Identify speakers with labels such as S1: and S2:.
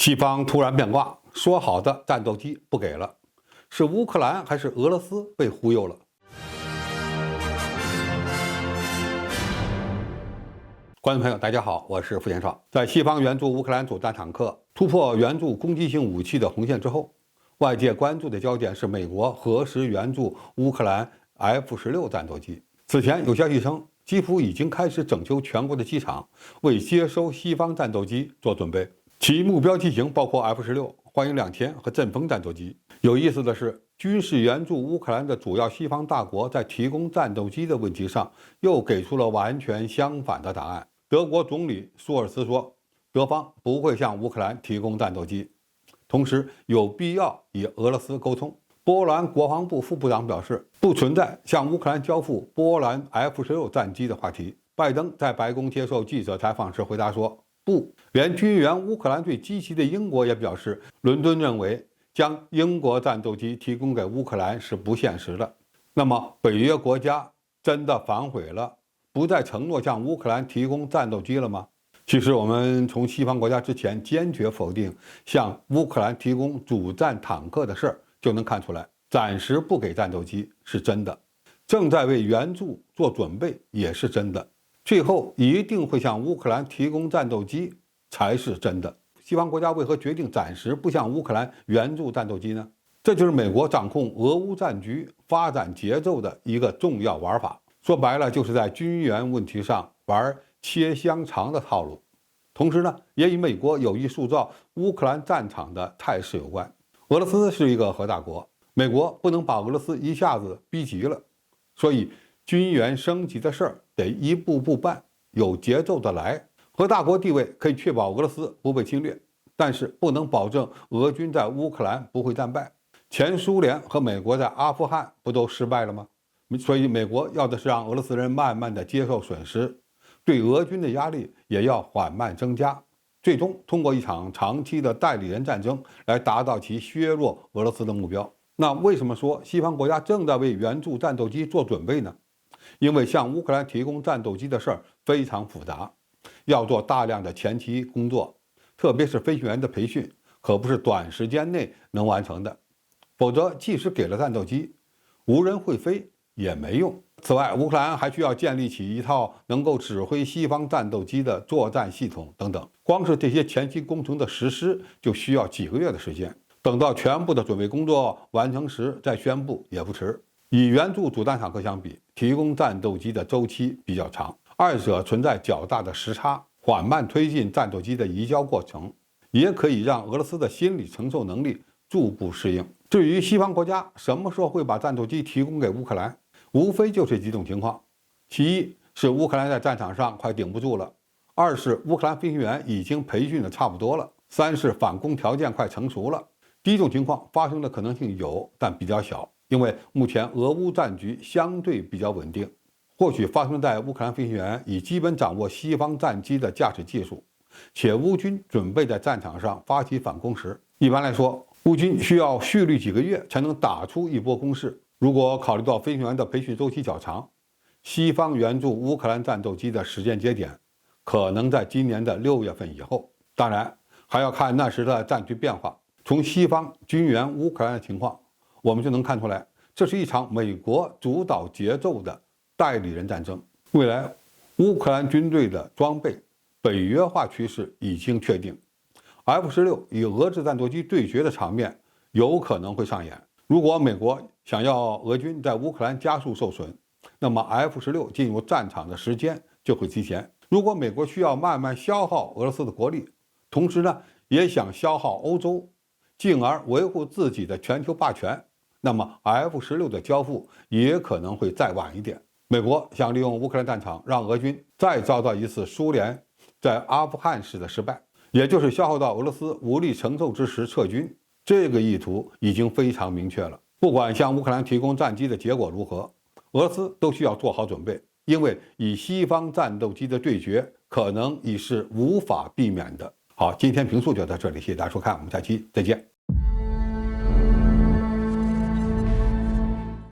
S1: 西方突然变卦，说好的战斗机不给了，是乌克兰还是俄罗斯被忽悠了？观众朋友，大家好，我是付建创。在西方援助乌克兰主战坦克突破援助攻击性武器的红线之后，外界关注的焦点是美国何时援助乌克兰 F-16战斗机。此前有消息称，基辅已经开始整修全国的机场，为接收西方战斗机做准备。其目标机型包括 F-16、幻影2000和阵风战斗机。有意思的是，军事援助乌克兰的主要西方大国在提供战斗机的问题上，又给出了完全相反的答案。德国总理舒尔茨说，德方不会向乌克兰提供战斗机，同时有必要与俄罗斯沟通。波兰国防部副部长表示，不存在向乌克兰交付波兰 F-16战机的话题。拜登在白宫接受记者采访时回答说，不，连军援乌克兰最积极的英国也表示，伦敦认为将英国战斗机提供给乌克兰是不现实的。那么，北约国家真的反悔了，不再承诺向乌克兰提供战斗机了吗？其实，我们从西方国家之前坚决否定向乌克兰提供主战坦克的事儿，就能看出来，暂时不给战斗机是真的，正在为援助做准备也是真的。最后一定会向乌克兰提供战斗机才是真的。西方国家为何决定暂时不向乌克兰援助战斗机呢？这就是美国掌控俄乌战局发展节奏的一个重要玩法。说白了，就是在军援问题上玩切香肠的套路。同时呢，也与美国有意塑造乌克兰战场的态势有关。俄罗斯是一个核大国，美国不能把俄罗斯一下子逼急了，所以军援升级的事儿得一步步办，有节奏的来。核大国地位可以确保俄罗斯不被侵略，但是不能保证俄军在乌克兰不会战败。前苏联和美国在阿富汗不都失败了吗？所以美国要的是让俄罗斯人慢慢的接受损失，对俄军的压力也要缓慢增加，最终通过一场长期的代理人战争来达到其削弱俄罗斯的目标。那为什么说西方国家正在为援助战斗机做准备呢？因为向乌克兰提供战斗机的事儿非常复杂，要做大量的前期工作，特别是飞行员的培训，可不是短时间内能完成的。否则，即使给了战斗机，无人会飞也没用。此外，乌克兰还需要建立起一套能够指挥西方战斗机的作战系统等等。光是这些前期工程的实施，就需要几个月的时间。等到全部的准备工作完成时再宣布也不迟。与援助主战坦克相比，提供战斗机的周期比较长，二者存在较大的时差，缓慢推进战斗机的移交过程，也可以让俄罗斯的心理承受能力逐步适应。至于西方国家什么时候会把战斗机提供给乌克兰，无非就是几种情况：其一是乌克兰在战场上快顶不住了；二是乌克兰飞行员已经培训的差不多了；三是反攻条件快成熟了。第一种情况发生的可能性有，但比较小。因为目前俄乌战局相对比较稳定，或许发生在乌克兰飞行员已基本掌握西方战机的驾驶技术，且乌军准备在战场上发起反攻时，一般来说，乌军需要蓄力几个月才能打出一波攻势。如果考虑到飞行员的培训周期较长，西方援助乌克兰战斗机的时间节点可能在今年的6月份以后。当然，还要看那时的战局变化。从西方军援乌克兰的情况，我们就能看出来，这是一场美国主导节奏的代理人战争。未来，乌克兰军队的装备北约化趋势已经确定 ，F-16与俄制战斗机对决的场面有可能会上演。如果美国想要俄军在乌克兰加速受损，那么 F-16进入战场的时间就会提前。如果美国需要慢慢消耗俄罗斯的国力，同时呢，也想消耗欧洲，进而维护自己的全球霸权，那么 F-16的交付也可能会再晚一点。美国想利用乌克兰战场让俄军再遭到一次苏联在阿富汗时的失败，也就是消耗到俄罗斯无力承受之时撤军。这个意图已经非常明确了。不管向乌克兰提供战机的结果如何，俄罗斯都需要做好准备，因为与西方战斗机的对决可能已是无法避免的。好，今天评述就到这里，谢谢大家收看，我们下期再见。